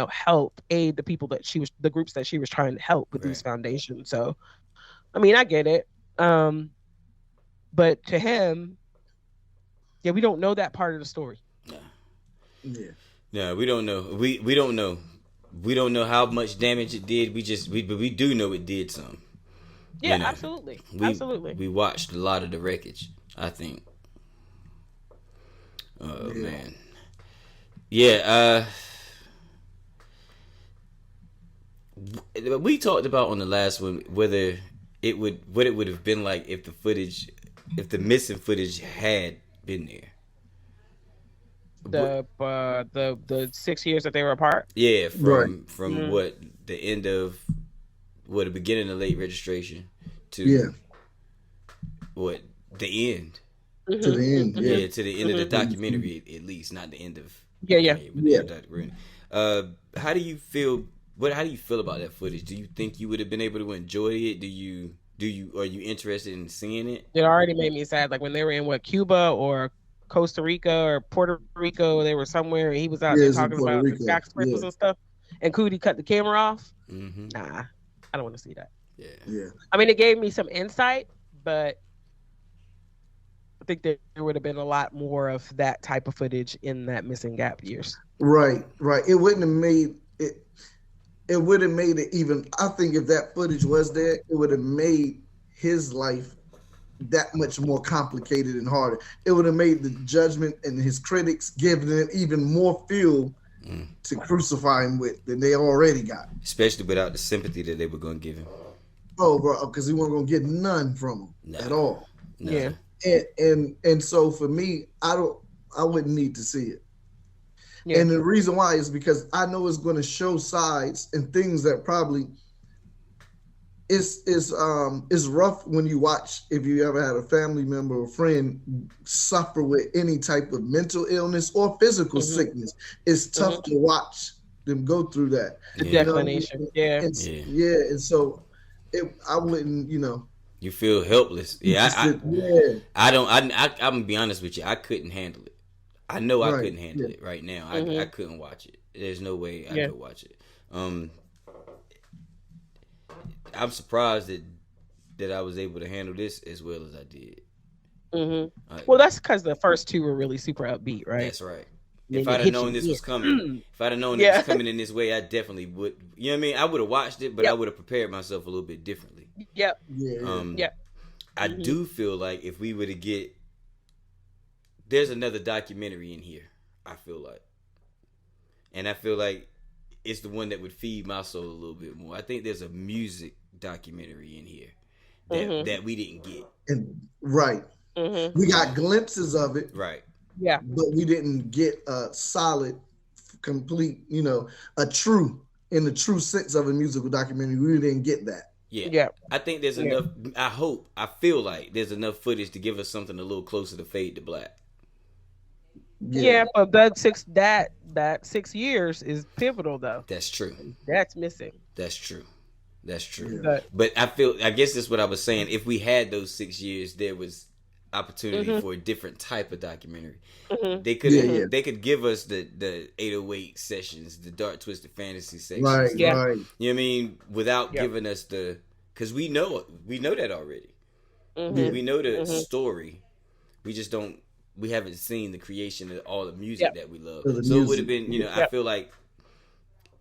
Speaker 4: help aid the people the groups that she was trying to help with these foundations. So, I mean, I get it. But to him, we don't know that part of the story.
Speaker 2: Yeah, we don't know. We don't know. We don't know how much damage it did. We do know it did some.
Speaker 4: Yeah, absolutely. Absolutely.
Speaker 2: We watched a lot of the wreckage, I think. Oh man. Yeah, we talked about on the last one what it would have been like if the missing footage had been there.
Speaker 4: The 6 years that they were apart.
Speaker 2: Yeah, from what the end of the beginning of late registration to what the end.
Speaker 3: To the end,
Speaker 2: to the end of the documentary, at least, not the end of. How do you feel? How do you feel about that footage? Do you think you would have been able to enjoy it? Are you interested in seeing it?
Speaker 4: It already made me sad. Like when they were in Cuba or Costa Rica or Puerto Rico, they were somewhere and he was out there talking about the skyscrapers and stuff. And Cootie cut the camera off. Nah, I don't want to see that.
Speaker 3: Yeah.
Speaker 4: I mean, it gave me some insight, but I think there would have been a lot more of that type of footage in that missing gap years.
Speaker 3: Right. It wouldn't have made it. It would have made it even. I think if that footage was there, it would have made his life that much more complicated and harder. It would have made the judgment and his critics giving it even more fuel to crucify him with than they already got.
Speaker 2: Especially without the sympathy that they were going to give him.
Speaker 3: Oh, bro, because he wasn't going to get none from him at all.
Speaker 2: No.
Speaker 4: Yeah.
Speaker 3: And so for me, I wouldn't need to see it. Yeah. And the reason why is because I know it's going to show sides and things that probably it's rough when you watch, if you ever had a family member or friend suffer with any type of mental illness or physical sickness. It's tough to watch them go through that.
Speaker 4: The
Speaker 2: Yeah.
Speaker 4: declination.
Speaker 3: And so I wouldn't,
Speaker 2: You feel helpless. Yeah, I'm gonna be honest with you. I couldn't handle it. I know I couldn't handle it right now. I couldn't watch it. There's no way I could watch it. I'm surprised that I was able to handle this as well as I did.
Speaker 4: Well, that's because the first two were really super upbeat, right?
Speaker 2: That's right. If I'd have known this was coming, if I'd have known it was coming in this way, I definitely would. You know what I mean? I would have watched it, but I would have prepared myself a little bit differently.
Speaker 4: Yep.
Speaker 2: I do feel like if we were to get, there's another documentary in here. I feel like, and I feel like it's the one that would feed my soul a little bit more. I think there's a music documentary in here that we didn't get.
Speaker 3: We got glimpses of it.
Speaker 2: Right.
Speaker 4: Yeah.
Speaker 3: But we didn't get a solid, complete, in the true sense of a musical documentary. We didn't get that.
Speaker 2: Yeah. I think there's enough. I feel like there's enough footage to give us something a little closer to Fade to Black.
Speaker 4: Yeah, but that 6 years is pivotal though.
Speaker 2: That's true.
Speaker 4: That's missing.
Speaker 2: That's true.
Speaker 4: Yeah.
Speaker 2: But I guess that's what I was saying. If we had those 6 years, there was opportunity for a different type of documentary. They could they could give us the 808 sessions, the dark twisted fantasy sections.
Speaker 3: Right.
Speaker 2: You know what I mean? Without giving us because we know that already. We know the story. We just don't. We haven't seen the creation of all the music that we love. So it would have been, I feel like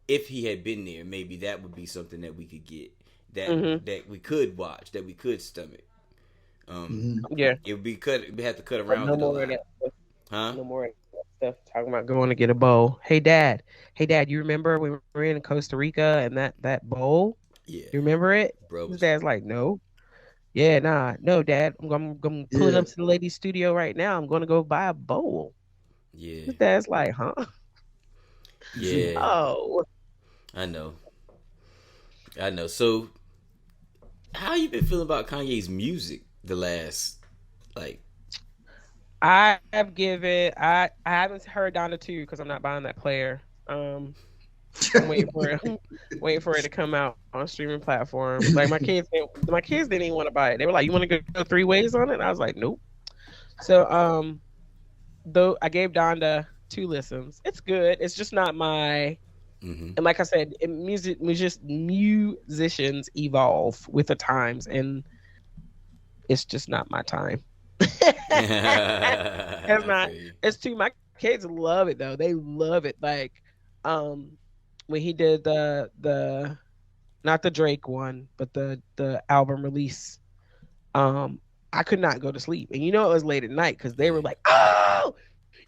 Speaker 2: if he had been there, maybe that would be something that we could get, that we could watch, that we could stomach. It would be we had to cut around it a lot.
Speaker 4: No more of that stuff talking about going to get a bowl. Hey dad, you remember when we were in Costa Rica and that bowl? Yeah. You remember it?
Speaker 2: Bro,
Speaker 4: his dad's like, no. Yeah, no, Dad. I'm pulling up to the lady's studio right now. I'm going to go buy a bowl.
Speaker 2: Yeah.
Speaker 4: His dad's like, huh?
Speaker 2: Yeah.
Speaker 4: Oh.
Speaker 2: I know. So, how you been feeling about Kanye's music the last,
Speaker 4: I haven't heard Donda 2 because I'm not buying that player. I'm waiting for it to come out on streaming platforms. Like my kids didn't even want to buy it. They were like, "You want to go 3 ways on it?" And I was like, "Nope." So though I gave Donda 2 listens. It's good. It's just not my. And like I said, musicians evolve with the times, and it's just not my time. It's not. It's too. My kids love it though. They love it. Like when he did the not the Drake one, but the album release, I could not go to sleep. And it was late at night because they were like, "Oh,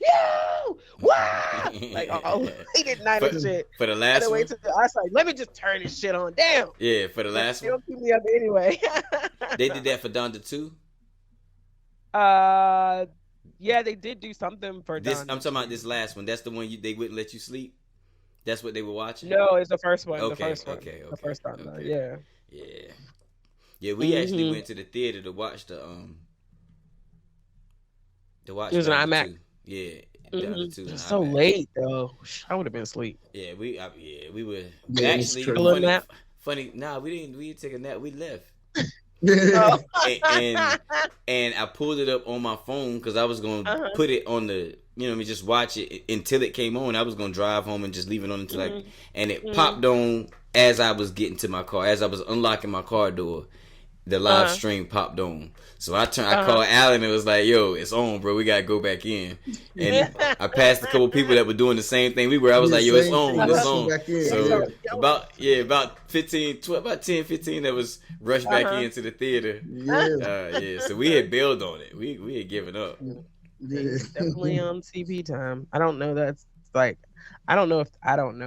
Speaker 4: yo, wow!" Like all late at night and shit.
Speaker 2: For the last one,
Speaker 4: I was like, "Let me just turn this shit on down."
Speaker 2: Yeah, for the last one,
Speaker 4: don't keep me up anyway.
Speaker 2: They did that for Donda 2.
Speaker 4: Yeah, they did do something for
Speaker 2: this.
Speaker 4: Donda.
Speaker 2: I'm talking about this last one. That's the one they wouldn't let you sleep. That's what they were watching.
Speaker 4: No, it's the first one.
Speaker 2: Okay,
Speaker 4: the first one.
Speaker 2: Okay.
Speaker 4: The first time.
Speaker 2: Okay. Yeah. We actually went to the theater to watch the It was an
Speaker 4: IMAX.
Speaker 2: 2. Yeah. Donda 2.
Speaker 4: It's so late though. I would have been asleep.
Speaker 2: Yeah, we were
Speaker 3: actually
Speaker 2: funny. Nah, we didn't take a nap. We left.
Speaker 3: Oh.
Speaker 2: and I pulled it up on my phone because I was gonna put it on the, just watch it until it came on. I was gonna drive home and just leave it on until and it popped on as I was getting to my car, as I was unlocking my car door. The live stream popped on, so I called Alan and was like, "Yo, it's on, bro. We gotta go back in." And I passed a couple people that were doing the same thing we were. I was like, "Yo, it's on, it's on." So about 10, 15 that was rushed back into the theater. So we had bailed on it. We had given up.
Speaker 4: It's definitely on TV time. I don't know. That's like, I don't know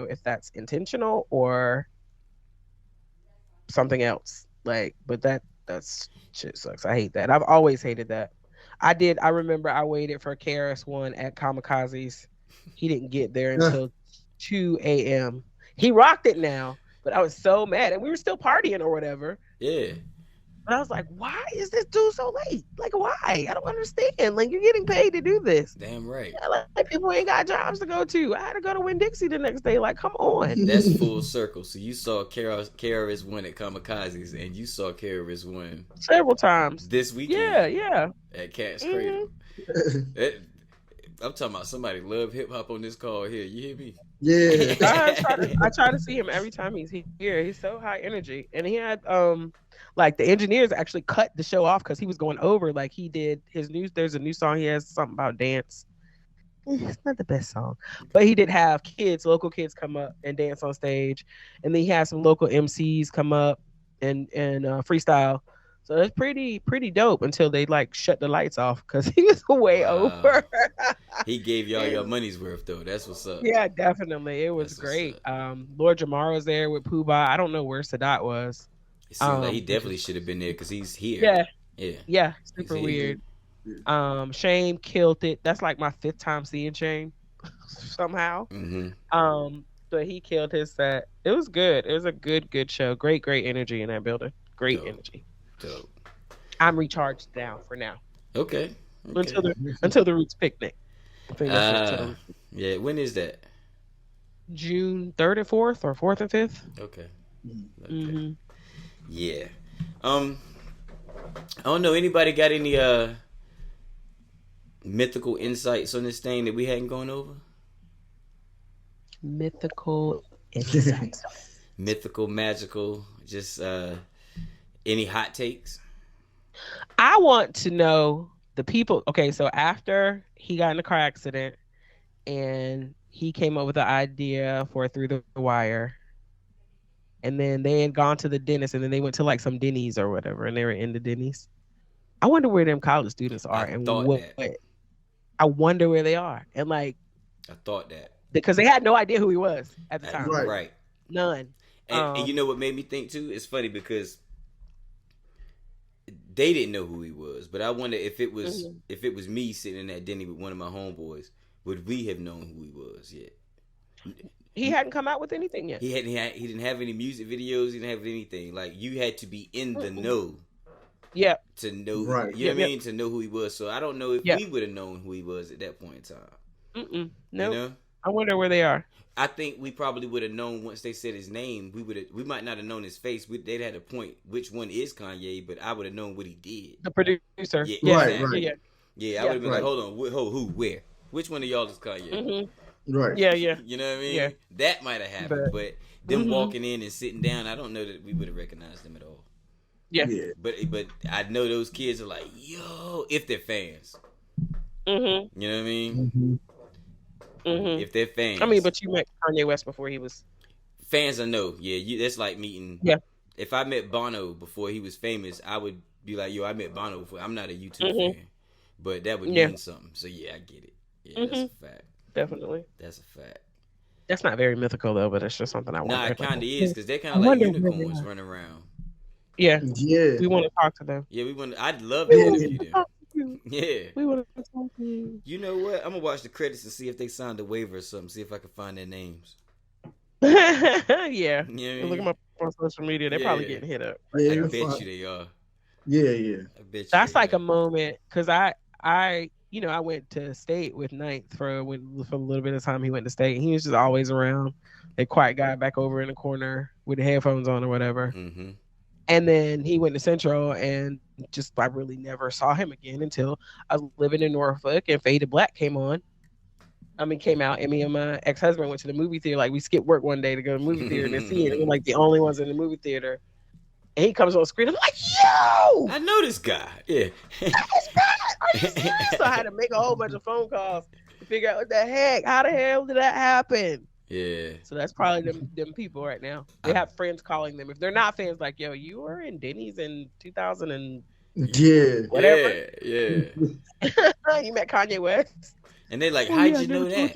Speaker 4: if that's intentional or something else. Like, but that's shit sucks. I hate that. I've always hated that. I remember I waited for KRS-One at Kamikaze's. He didn't get there until 2 a.m. He rocked it now, but I was so mad. And we were still partying or whatever.
Speaker 2: Yeah.
Speaker 4: But I was like, why is this dude so late? Like, why? I don't understand. Like, you're getting paid to do this.
Speaker 2: Damn right.
Speaker 4: Yeah, like people ain't got jobs to go to. I had to go to Winn-Dixie the next day. Like, come on.
Speaker 2: That's full circle. So you saw KRS-One at Kamikazes, and you saw KRS-One
Speaker 4: Several times
Speaker 2: this weekend.
Speaker 4: Yeah.
Speaker 2: At Cat's Cradle. I'm talking about somebody love hip hop on this call here. You hear me?
Speaker 3: Yeah.
Speaker 4: I try to see him every time he's here. He's so high energy, and he had like the engineers actually cut the show off because he was going over. Like he did his news. There's a new song he has, something about dance. It's not the best song, but he did have local kids come up and dance on stage, and then he had some local MCs come up and freestyle. So it's pretty dope until they like shut the lights off because he was way over.
Speaker 2: He gave y'all your money's worth though. That's what's up.
Speaker 4: Yeah, definitely. It was great. Lord Jamar was there with Pooh Bah. I don't know where Sadat was.
Speaker 2: It seems like he definitely should have been there because he's here. Yeah. Super
Speaker 4: weird. Shane killed it. That's like my 5th time seeing Shane somehow. But he killed his set. It was good. It was a good show. Great energy in that building. Great energy.
Speaker 2: Dope.
Speaker 4: I'm recharged now for now.
Speaker 2: Okay.
Speaker 4: Until the Roots picnic.
Speaker 2: Yeah. When is that?
Speaker 4: June 3rd and 4th, or 4th and 5th.
Speaker 2: Okay. Yeah. I don't know. Anybody got any mythical insights on this thing that we hadn't gone over?
Speaker 4: Mythical insights.
Speaker 2: Mythical, magical, just any hot takes?
Speaker 4: I want to know the people. Okay, so after he got in a car accident and he came up with the idea for Through the Wire, and then they had gone to the dentist, and then they went to like some Denny's or whatever, and they were in the Denny's. I wonder where them college students are, I wonder where they are, and like
Speaker 2: I thought that
Speaker 4: because they had no idea who he was at the time,
Speaker 2: right?
Speaker 4: None.
Speaker 2: And you know what made me think too? It's funny because they didn't know who he was, but I wonder if it was me sitting in that Denny with one of my homeboys, would we have known who he was yet?
Speaker 4: He hadn't come out with anything yet.
Speaker 2: He didn't have any music videos. He didn't have anything. Like you had to be in the know.
Speaker 4: Yeah.
Speaker 2: To know, you know what I mean? To know who he was. So I don't know if we would have known who he was at that point in time.
Speaker 4: No.
Speaker 2: You know?
Speaker 4: I wonder where they are.
Speaker 2: I think we probably would have known once they said his name. We might not have known his face. They'd had a point which one is Kanye, but I would have known what he did.
Speaker 4: The producer.
Speaker 2: Yeah,
Speaker 3: right.
Speaker 2: Yeah, I would have been like, hold on, who, where? Which one of y'all is Kanye?
Speaker 3: Right.
Speaker 4: Yeah.
Speaker 2: You know what I mean?
Speaker 4: Yeah.
Speaker 2: That might have happened, but them walking in and sitting down, I don't know that we would have recognized them at all.
Speaker 4: Yeah.
Speaker 2: But I know those kids are like, yo, if they're fans. You know what I mean? If they're fans.
Speaker 4: I mean, but you met Kanye West before he was
Speaker 2: fans. I know. Yeah, that's like meeting.
Speaker 4: Yeah.
Speaker 2: If I met Bono before he was famous, I would be like, yo, I met Bono before. I'm not a YouTube fan, but that would mean something. So yeah, I get it. Yeah, that's a fact.
Speaker 4: Definitely.
Speaker 2: That's a fact.
Speaker 4: That's not very mythical though, but it's just something I want.
Speaker 2: Nah, it kind of is because they're kind of like unicorns running around.
Speaker 4: Yeah.
Speaker 3: Yeah.
Speaker 4: We want to talk to them.
Speaker 2: Yeah, I'd love to interview them. Yeah.
Speaker 4: We want to talk to you.
Speaker 2: You know what? I'm gonna watch the credits and see if they signed a waiver or something. See if I can find their names.
Speaker 4: Yeah. Look them up on social media. They're probably getting hit up.
Speaker 2: I bet you they are.
Speaker 3: Yeah.
Speaker 2: I bet you.
Speaker 4: That's like a moment because I went to state with Ninth for a little bit of time. He went to state. He was just always around. A quiet guy back over in the corner with the headphones on or whatever. And then he went to Central, and I really never saw him again until I was living in Norfolk and Faded Black came out. And me and my ex-husband went to the movie theater. Like we skipped work one day to go to the movie theater and see it. We're like the only ones in the movie theater. And he comes on the screen. I'm like, yo!
Speaker 2: I know this guy. Yeah.
Speaker 4: Are you serious? So I had to make a whole bunch of phone calls to figure out what the heck. How the hell did that happen?
Speaker 2: Yeah.
Speaker 4: So that's probably them people right now. They have friends calling them. If they're not fans, like, yo, you were in Denny's in 2000 and whatever.
Speaker 2: Yeah.
Speaker 4: You met Kanye West.
Speaker 2: And they're like, how'd you know that?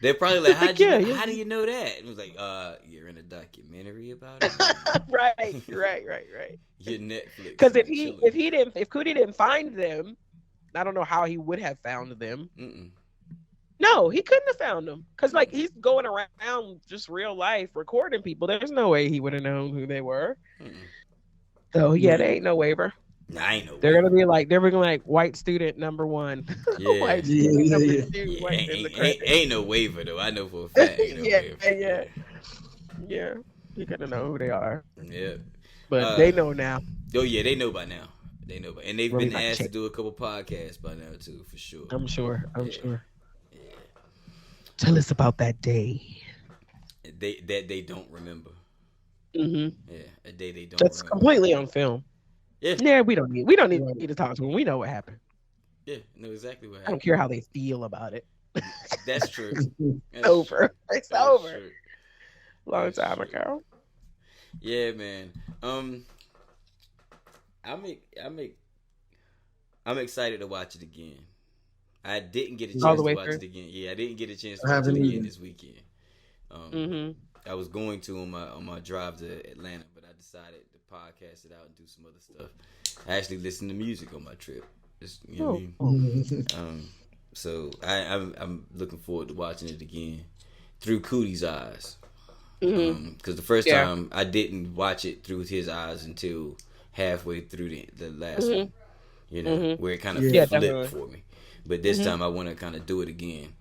Speaker 2: They're probably like, how do you know that? And it was like, you're in a documentary about it.
Speaker 4: Right.
Speaker 2: Your Netflix.
Speaker 4: Because if Cootie didn't find them, I don't know how he would have found them. No, he couldn't have found them. Because like he's going around just real life recording people. There's no way he would have known who they were. So yeah, there ain't no waiver.
Speaker 2: Nah, I ain't no.
Speaker 4: They're gonna be like white student number one.
Speaker 2: Yeah.
Speaker 4: White student number
Speaker 3: Yeah.
Speaker 4: two.
Speaker 2: Yeah,
Speaker 4: White in the
Speaker 2: ain't no waiver though. I know for a fact. Ain't no
Speaker 4: yeah,
Speaker 2: waiver.
Speaker 4: yeah. You gotta know who they are.
Speaker 2: Yeah.
Speaker 4: But they know now.
Speaker 2: Oh yeah, they know by now. And they've been asked to
Speaker 4: check.
Speaker 2: do a couple podcasts by now too, for sure.
Speaker 4: I'm sure.
Speaker 2: Yeah.
Speaker 4: Tell us about that day.
Speaker 2: They don't remember.
Speaker 4: Mm-hmm.
Speaker 2: Yeah, a day they don't.
Speaker 4: That's
Speaker 2: remember.
Speaker 4: Completely on film.
Speaker 2: Yeah.
Speaker 4: Yeah, we don't need to talk to them. We know what happened.
Speaker 2: Yeah, know exactly what happened.
Speaker 4: I don't care how they feel about it.
Speaker 2: That's true.
Speaker 4: It's over. It's over.
Speaker 2: True.
Speaker 4: Long time ago.
Speaker 2: Yeah, man. I'm excited to watch it again. I didn't get a chance to watch it again. Yeah, I didn't get a chance to watch it again this weekend. I was going to on my drive to Atlanta, but I decided to podcast it out and do some other stuff. I actually listened to music on my trip. You know what I mean? So I'm looking forward to watching it again through Cootie's eyes. Because the first time I didn't watch it through his eyes until halfway through the last one. You know, where it kind of flipped for me. But this time I want to kind of do it again.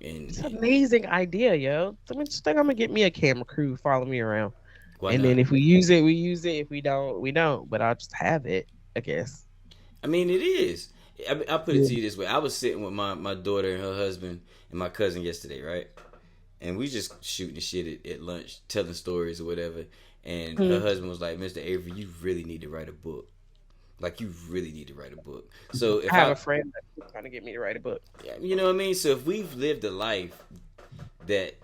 Speaker 2: And
Speaker 4: it's an amazing idea, yo. I think I'm gonna get me a camera crew follow me around. Then if we use it, we use it. If we don't, we don't. But I'll just have it, I guess.
Speaker 2: I mean, it is. I'll put it to you this way. I was sitting with my daughter and her husband and my cousin yesterday, right? And we just shooting the shit at lunch, telling stories or whatever. And her husband was like, Mr. Avery, you really need to write a book. Like, you really need to write a book. So if
Speaker 4: I have a friend that's trying to get me to write a book.
Speaker 2: Yeah, you know what I mean? So if we've lived a life that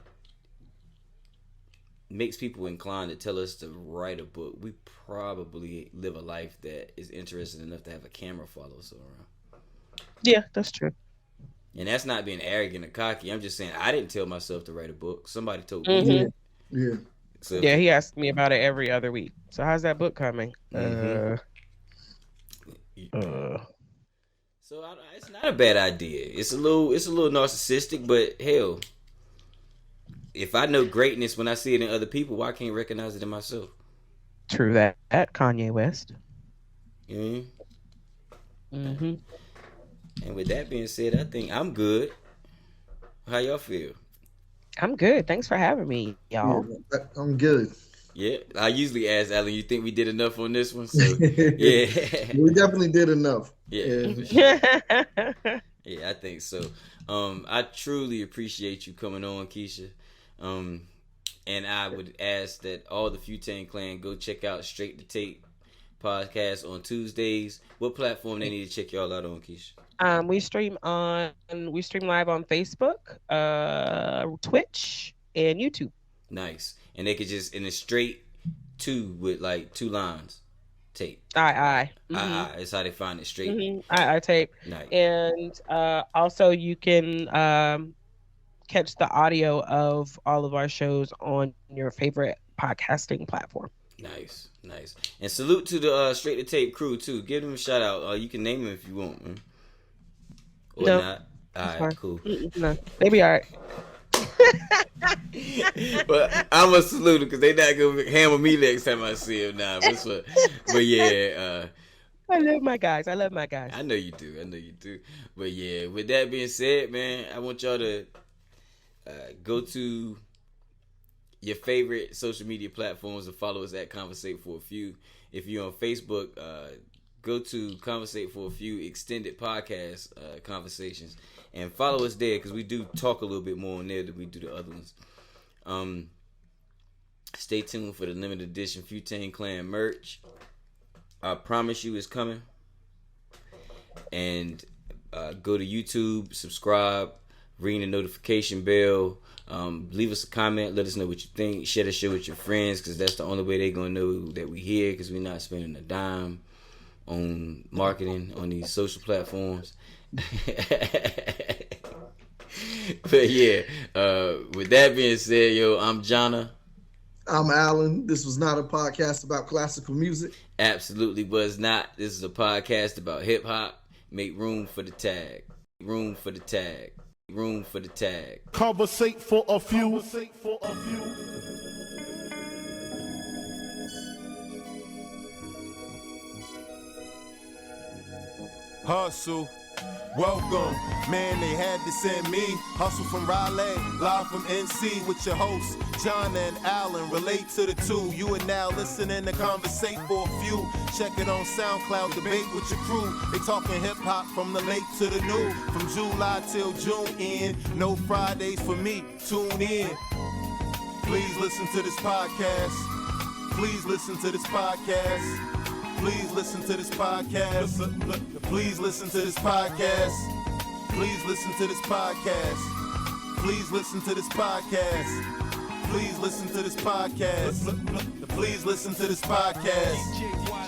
Speaker 2: makes people inclined to tell us to write a book, we probably live a life that is interesting enough to have a camera follow us around.
Speaker 4: Yeah, that's true.
Speaker 2: And that's not being arrogant or cocky. I'm just saying I didn't tell myself to write a book. Somebody told me.
Speaker 3: Yeah.
Speaker 2: So
Speaker 4: yeah, he asks me about it every other week. So how's that book coming?
Speaker 2: So it's not a bad idea. It's a little narcissistic, but hell, if I know greatness when I see it in other people, why can't I recognize it in myself?
Speaker 4: True that. At Kanye West.
Speaker 2: And with that being said, I think I'm good. How y'all feel?
Speaker 4: I'm good. Thanks for having me, y'all.
Speaker 3: Yeah, I'm good.
Speaker 2: Yeah, I usually ask Alan, you think we did enough on this one? So, yeah.
Speaker 3: We definitely did enough.
Speaker 2: Yeah. Sure. Yeah, I think so. I truly appreciate you coming on, Keysha. And I would ask that all the Wu-Tang Clan go check out Straight to Tape podcast on Tuesdays. What platform they need to check y'all out on, Keysha?
Speaker 4: We stream live on Facebook, Twitch, and YouTube.
Speaker 2: Nice. And they could just in a straight two with like two lines tape.
Speaker 4: I.
Speaker 2: That's how they find it straight.
Speaker 4: I tape.
Speaker 2: Nice.
Speaker 4: And also you can catch the audio of all of our shows on your favorite podcasting platform.
Speaker 2: Nice. And salute to the Straight to Tape crew too. Give them a shout out. You can name them if you want, man. Or
Speaker 4: no,
Speaker 2: not. All right, cool.
Speaker 4: No, they be all right.
Speaker 2: But I'm gonna salute them because they not gonna hammer me next time I see them now. But yeah,
Speaker 4: I love my guys. I
Speaker 2: know you do. But yeah, with that being said, man, I want y'all to go to your favorite social media platforms and follow us at Conversate for a Few. If you're on Facebook, go to Conversate for a Few extended podcast conversations and follow us there because we do talk a little bit more on there than we do the other ones. Stay tuned for the limited edition Wu-Tang Clan merch. I promise you it's coming. And go to YouTube, subscribe, ring the notification bell. Leave us a comment. Let us know what you think. Share the show with your friends because that's the only way they're going to know that we're here because we're not spending a dime on marketing on these social platforms. But yeah, with that being said, I'm Jonna.
Speaker 3: I'm Alan. This was not a podcast about classical music.
Speaker 2: Absolutely was not. This is a podcast about hip hop. Make room for the tag. Room for the tag. Room for the tag.
Speaker 1: Conversate for a few.
Speaker 5: Hustle. Welcome, man, they had to send me. Hustle from Raleigh, live from NC with your hosts, John and Alan. Relate to the two. You are now listening to Conversate for a few. Check it on SoundCloud, debate with your crew. They talking hip hop from the late to the new. From July till June end. No Fridays for me. Tune in. Please listen to this podcast. Please listen to this podcast. Please listen to this podcast. Please listen to this podcast. Please listen to this podcast. Please listen to this podcast. Please listen to this podcast. Please listen to this podcast.